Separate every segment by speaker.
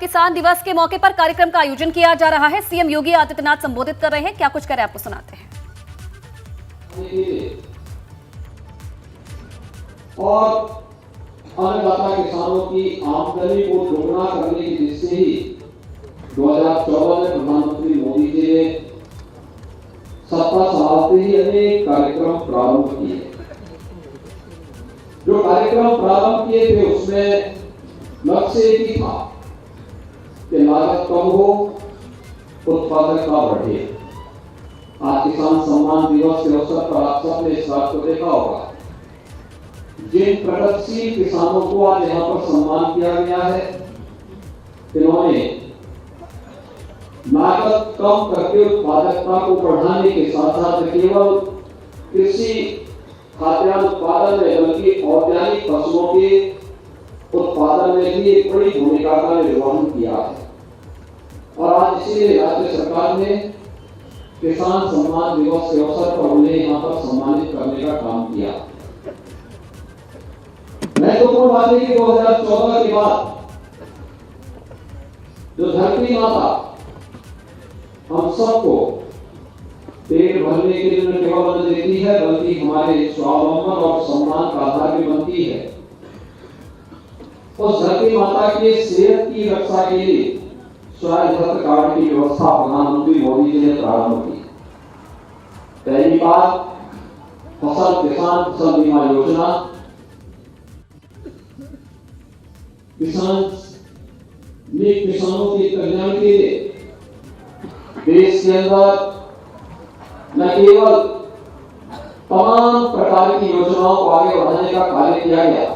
Speaker 1: किसान दिवस के मौके पर कार्यक्रम का आयोजन किया जा रहा है। सीएम योगी आदित्यनाथ संबोधित कर रहे हैं, क्या कुछ करें आपको सुनाते हैं।
Speaker 2: और अन्नदाता किसानों की आमदनी को दोगुना करने की दृष्टि से ही 2014 में प्रधानमंत्री मोदी जी ने सत्ता संभालते ही अनेक कार्यक्रम प्रारंभ किए। जो कार्यक्रम प्रारंभ किए थे उसमें लक्ष्य एक ही था कि लागत कम हो, उत्पादकता बढ़े। आज किसान सम्मान दिवस के अवसर पर आप सबने इस बात को देखा होगा। जिन प्रगतिशील किसानों को आज यहाँ पर सम्मान किया गया है, इन्होंने लागत कम करके उत्पादकता को बढ़ाने के साथ साथ केवल कृषि खाद्यान्न उत्पादन में बल्कि औद्योगिक फसलों के उत्पादन में भी एक बड़ी भूमिका का निर्वहन किया है। और आज इसीलिए राज्य सरकार ने किसान सम्मान दिवस के अवसर पर उन्हें यहाँ पर सम्मानित करने का काम किया। महत्वपूर्ण बात है कि 2014 के बाद जो धरती माता हम सबको पेट भरने के लिए न केवल अन्न देती है बल्कि हमारे स्वावलंबन और सम्मान का आधार भी बनती है, उस धरती माता के सेहत की रक्षा के लिए स्वास्थ्य कार्ड की व्यवस्था प्रधानमंत्री मोदी जी ने प्रारंभ की। पहली बार फसल बीमा योजना, किसानों के कल्याण के लिए देश के अंदर न केवल तमाम प्रकार की योजनाओं को आगे बढ़ाने का कार्य किया गया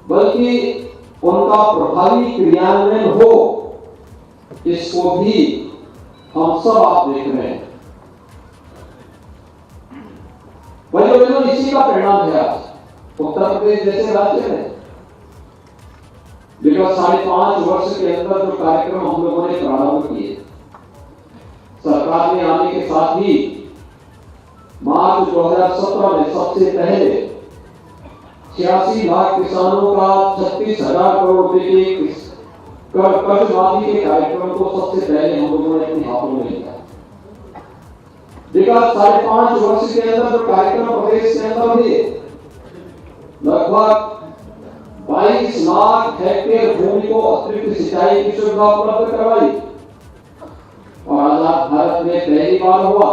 Speaker 2: बल्कि उनका प्रभावी क्रियान्वयन हो, इसको भी हम सब आप देख रहे हैं। वही इसी का परिणाम है आज उत्तर प्रदेश जैसे राज्य में विगत 5.5 वर्ष के अंदर जो कार्यक्रम हम लोगों ने प्रारंभ किए, सरकार में आने के साथ ही मार्च 2017 में सबसे पहले 86 लाख किसानों का 36,000 करोड़ रुपए के कर्ज माफी के कार्यक्रम को सबसे पहले हम लोगों ने अपने हाथों में लिया। विगत 5.5 वर्ष के अंदर जो कार्यक्रम प्रदेश के अंदर हुए, लगभग 22 लाख हेक्टेयर भूमि को अतिरिक्त सिंचाई की सुविधा उपलब्ध करवाई। और आजाद भारत में पहली बार हुआ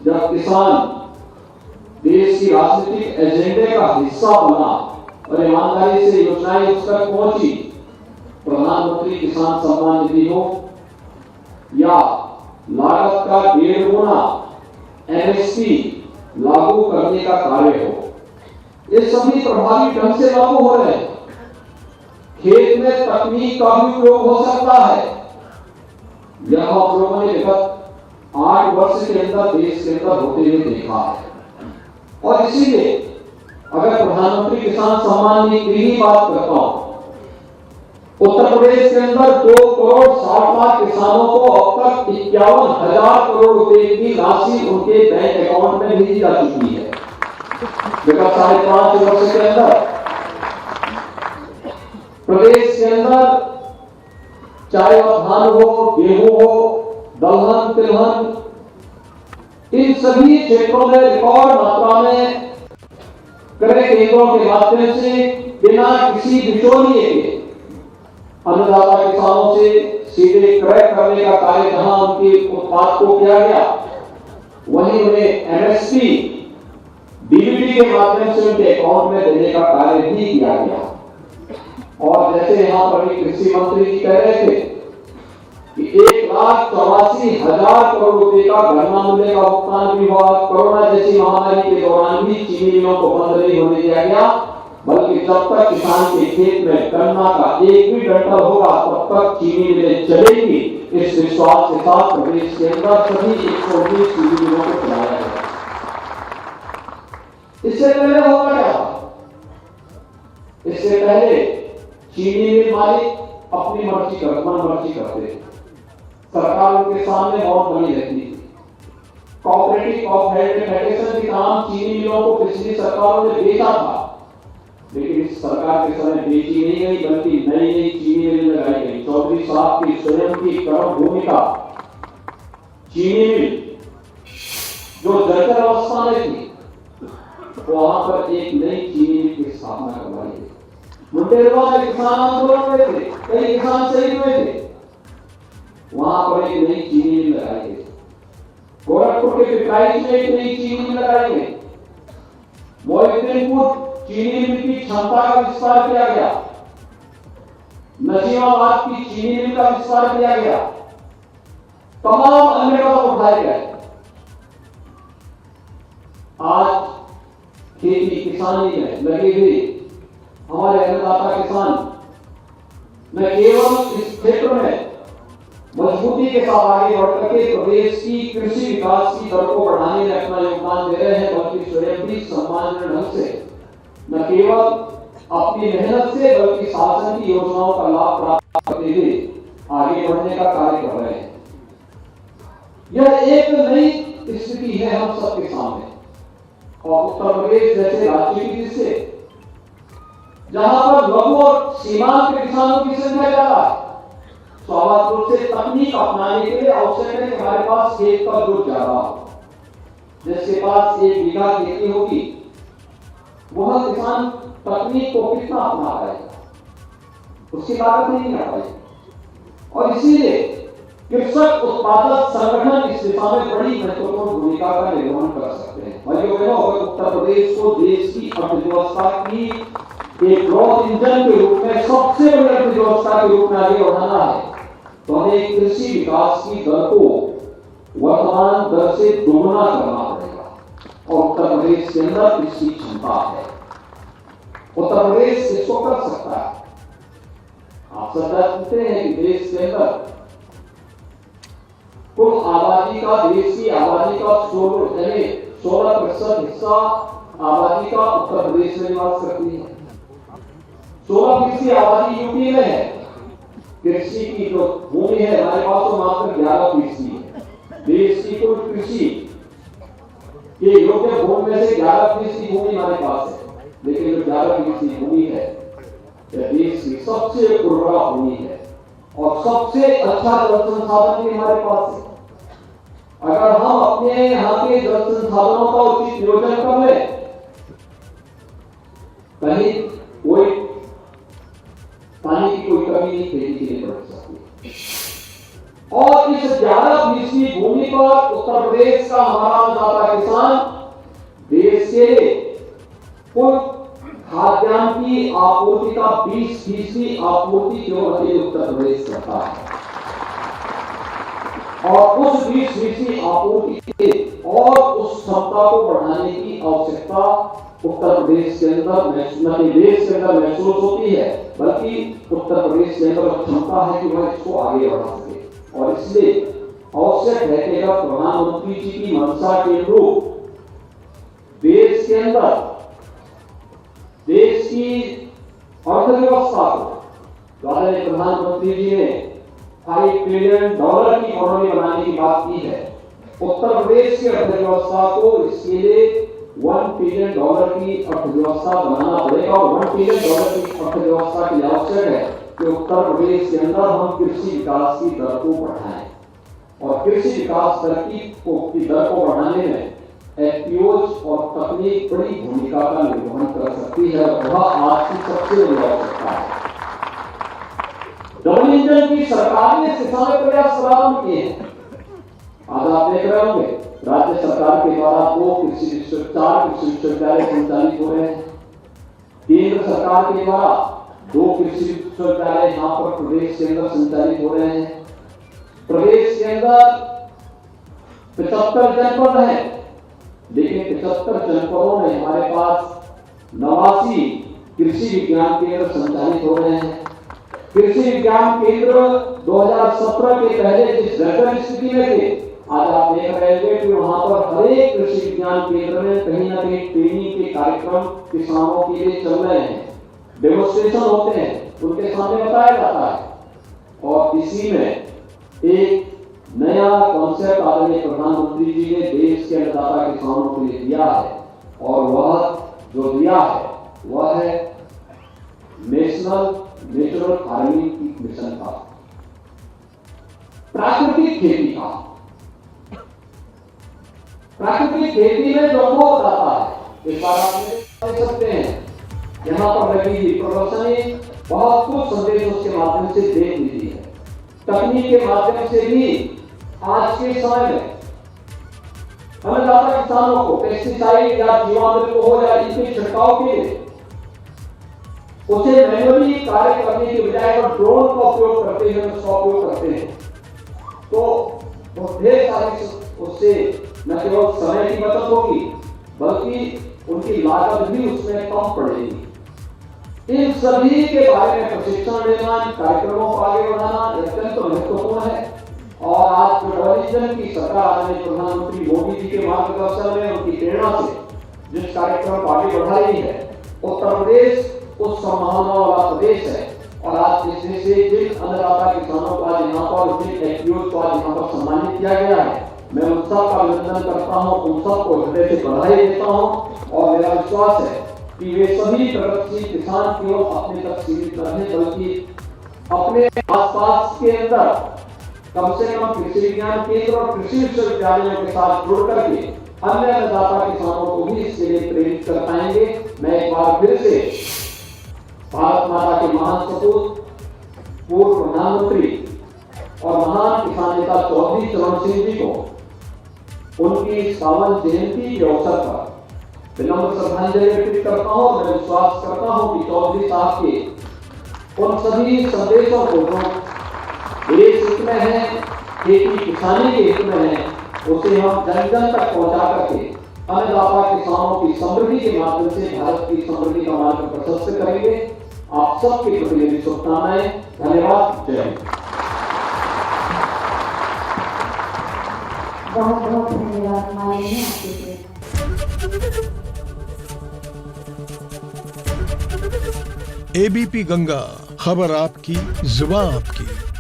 Speaker 2: जब किसान देश की राजनीतिक एजेंडे का हिस्सा बना और ईमानदारी से योजनाएं उस तक पहुंची। प्रधानमंत्री किसान सम्मान निधि हो या लागत का 1.5 गुना एमएसपी लागू करने का कार्य हो, ये सभी प्रभावी ढंग से लागू हो रहे हैं। खेत में तकनीक का भी उपयोग हो सकता है। यह हम लोगों ने विगत 8 वर्ष के अंदर देश के अंदर होते हुए देखा है। और इसीलिए अगर प्रधानमंत्री किसान सम्मान निधि की बात करता हूं, उत्तर प्रदेश के अंदर 2,60,00,000 किसानों को अब तक 51,000 करोड़ रुपए की राशि उनके बैंक अकाउंट में भेजी जा चुकी है। विगत 5.5 वर्ष के अंदर प्रदेश के अंदर चाहे वह धान हो, गेहूं हो, दलहन, तिलहन, इन सभी क्षेत्रों में रिकॉर्ड मात्रा में क्रय केंद्रों के माध्यम से बिना किसी बिचौलिए के अन्नदाता किसानों से सीधे क्रय करने का कार्य जहां उनके उत्पाद को किया गया, वहीं उन्हें एमएसपी डीबीटी के माध्यम से उनके अकाउंट में देने का कार्य भी किया गया। और जैसे यहाँ पर भी कृषि मंत्री जी कह रहे थे कि 1,84,000 करोड़ रुपए का गन्ना मूल्य का भुगतान भी हुआ। कोरोना जैसी महामारी के दौरान भी चीनी मिलों को बंद नहीं होने दिया गया, बल्कि जब तक किसान के खेत में गन्ना का एक भी डंठल होगा तब तक चीनी मिलें चलेगी। इस विश्वास के साथ प्रदेश के अंदर सभी 120 चीनी मिलों को चलाया गया। इससे पहले होगा क्या? इससे पहले चीनी मिल मालिक अपनी मर्जी करते, सरकार उनके सामने बहुत बनी रहती थी। कोऑपरेटिव फेडरेशन के नाम चीनी मिलों को पिछली सरकारों ने बेचा था, लेकिन इस सरकार के समय बेची नहीं गई, बल्कि नई नई चीनी मिल लगाई गई। चौधरी साहब की स्वयं की कर्म भूमिका चीनी मिल जो जर्जर अवस्था में थी, वहां पर एक नई चीनी मिल की स्थापना करवाई गई। मुंडेरवा में किसान आंदोलन हुए थे, कई किसान शहीद हुए थे, वहां पर एक नई चीनी मिल लगाई गई। गोरखपुर के पिपराइच में एक नई चीनी मिल लगाई गई। मोहिउद्दीनपुर चीनी मिल की क्षमता का विस्तार किया गया। नजीमाबाद की चीनी मिल का विस्तार किया गया। तमाम अन्य कदम उठाए गए। आज खेती किसानी में लगे हुए हमारे अन्नदाता किसान न केवल इस क्षेत्र में मजबूती के साथ आगे बढ़कर के प्रदेश की कृषि विकास की दर को बढ़ाने में अपना योगदान दे रहे हैं, बल्कि स्वयं भी सम्मानजनक ढंग से न केवल अपनी मेहनत से बल्कि शासन की योजनाओं का लाभ प्राप्त करते हुए आगे बढ़ने का कार्य कर रहे हैं। यह एक नई स्थिति है हम सबके सामने। और उत्तर प्रदेश जैसे राज्य की दृष्टि से जहां पर लघु और सीमांत किसानों की संख्या ज्यादा है, स्वाभाविक रूप से तकनीक अपनाने के लिए आवश्यक है कि हमारे पास खेत का जोत ज्यादा हो। जिसके पास 1 बीघा खेती होगी, वह किसान तकनीक को कितना अपना पाएगा, उसकी लागत नहीं कर पाएगी। और इसीलिए कृषक उत्पादक संगठन इस दिशा में बड़ी महत्वपूर्ण भूमिका का निर्वहन कर सकते हैं। भाइयों बहनों, अगर उत्तर प्रदेश को देश की अर्थव्यवस्था की एक ग्रोथ इंजन के रूप में, सबसे बड़ी अर्थव्यवस्था के रूप में आगे बढ़ाना है, तो हमें कृषि विकास की दर को वर्तमान दर से दोगुना करना पड़ेगा। और उत्तर प्रदेश के अंदर इसकी क्षमता है। उत्तर प्रदेश इसको कर सकता है। आप सब जानते हैं कि देश के अंदर कुल आबादी का, देश की आबादी का 16% हिस्सा आबादी का उत्तर प्रदेश में निवास करती है। 16% आबादी यूपी में है। कृषि की जो भूमि है हमारे पास तो मात्र 11% है। देश की कुल कृषि के योग्य भूमि में से 11% भूमि हमारे पास है, लेकिन जो 11% भूमि है यह देश की सबसे उर्वरा भूमि है और सबसे अच्छा जल संसाधन भी हमारे पास है। अगर हम अपने यहाँ के जल संसाधनों का उचित नियोजन कर लें, कहीं कोई पानी की कोई कमी नहीं खेती के लिए पड़ सकती। और इस 11% भूमि पर उत्तर प्रदेश का हमारा अन्नदाता किसान देश के कुल खाद्यान्न की आपूर्ति का 20% आपूर्ति केवल उत्तर प्रदेश करता है। और उस 20% आपूर्ति के और उस क्षमता को बढ़ाने की आवश्यकता उत्तर प्रदेश के अंदर देश के अंदर महसूस होती है, बल्कि उत्तर प्रदेश के अंदर क्षमता है कि वह इसको आगे बढ़ा सके। और इसलिए आवश्यक है कि अगर प्रधानमंत्री जी की मंशा के अनुरूप देश के अंदर देश की अर्थव्यवस्था को प्रधानमंत्री जी ने $5 ट्रिलियन की इकोनॉमी बनाने की बात की है, उत्तर प्रदेश की अर्थव्यवस्था को इसके लिए $1 ट्रिलियन की अर्थव्यवस्था बनाना पड़ेगा। और $1 ट्रिलियन की अर्थव्यवस्था के लिए आवश्यक है कि उत्तर प्रदेश के अंदर हम कृषि विकास की दर को बढ़ाएं। और कृषि विकास दर की दर को बढ़ाने में एफपीओज और तकनीक बड़ी भूमिका का निर्वहन कर सकती है। वह आज की सबसे बड़ी आवश्यकता है। डबल इंजन की सरकार ने इस दिशा में प्रयास प्रारंभ किए हैं। आज आप देख रहे होंगे राज्य सरकार के द्वारा 4 कृषि विश्वविद्यालय संचालित हो रहे हैं। केंद्र सरकार के द्वारा 2 कृषि विश्वविद्यालय यहाँ पर प्रदेश के अंदर संचालित हो रहे हैं। प्रदेश के अंदर 75 जनपद हैं, लेकिन 75 जनपदों में हमारे पास 89 कृषि विज्ञान केंद्र संचालित हो रहे हैं। कृषि विज्ञान केंद्र 2017 के पहले जिस जर्जर स्थिति में थे, आज आप देख रहे हैं कि वहां पर हर एक कृषि विज्ञान केंद्र में कहीं ना कहीं ट्रेनिंग के कार्यक्रम किसानों के लिए चल रहे हैं, डेमोन्स्ट्रेशन होते हैं, उनके सामने बताया जाता है। और इसी में एक नया कॉन्सेप्ट आदरणीय प्रधानमंत्री जी ने देश के अन्नदाता किसानों के लिए दिया है। और वह जो दिया है वह है नेशनल नेचुरल फार्मिंग मिशन का, प्राकृतिक खेती का। प्राकृतिक खेती में जो हो जाता है, इस बार आप देख सकते हैं यहाँ पर लगी हुई प्रदर्शनी बहुत कुछ संदेश उसके माध्यम से देख लीजिए है। तकनीक के माध्यम से भी आज के समय में हमें ज्यादा किसानों को पेस्टिसाइड या जीवामृत को हो या इनके छिड़काव के लिए उसे मैनुअली कार्य करने के बजाय अगर ड्रोन का उपयोग करते हैं, उसका उपयोग करते हैं, तो ढेर सारी उससे न केवल समय की बचत होगी बल्कि उनकी लागत भी उसमें कम पड़ेगी। इन सभी के बारे में प्रशिक्षण लेना, कार्यक्रमों को आगे बढ़ाना अत्यंत महत्वपूर्ण है। और आज फेडरलिज्म की सरकार आदरणीय प्रधानमंत्री मोदी जी के मार्गदर्शन में, उनकी प्रेरणा से जिस कार्यक्रम को आगे बढ़ा रही है, उत्तर प्रदेश उस संभावना वाला प्रदेश है। और आज इसमें से जिन अन्नदाता किसानों को आज यहाँ पर, जिन एफपीओ को आज यहाँ पर सम्मानित किया गया है, मैं उन सबका अभिनंदन करता हूँ, उन सबको हृदय से बधाई देता हूँ। और मेरा विश्वास है कि वे सभी प्रगतिशील किसान केवल अपने तक सीमित न रहें बल्कि अपने आसपास के अंदर कम से कम कृषि विज्ञान केंद्र और कृषि विश्वविद्यालयों के साथ जुड़ करके अन्य अन्नदाता किसानों को भी इसके लिए प्रेरित कर पाएंगे। मैं एक बार फिर से भारत माता के महान सपूत, पूर्व प्रधानमंत्री और महान किसान नेता चौधरी चरण सिंह जी को उनकी 51 जयंती के अवसर पर विनम्र श्रद्धांजलि अर्पित करता हूँ। मैं विश्वास करता हूँ कि चौधरी साहब के उन सभी संदेशों को जो देश हित में है, खेती किसानी के हित में है, उसे हम जन जन तक पहुंचा करके अन्नदाता किसानों की समृद्धि के माध्यम से भारत की समृद्धि का मार्ग प्रशस्त करेंगे। आप सबके प्रति मेरी शुभकामनाएं। धन्यवाद। जय हिंद।
Speaker 3: बहुत बहुत धन्यवाद माननीय आपके।
Speaker 4: एबीपी गंगा, खबर आपकी, जुबान आपकी।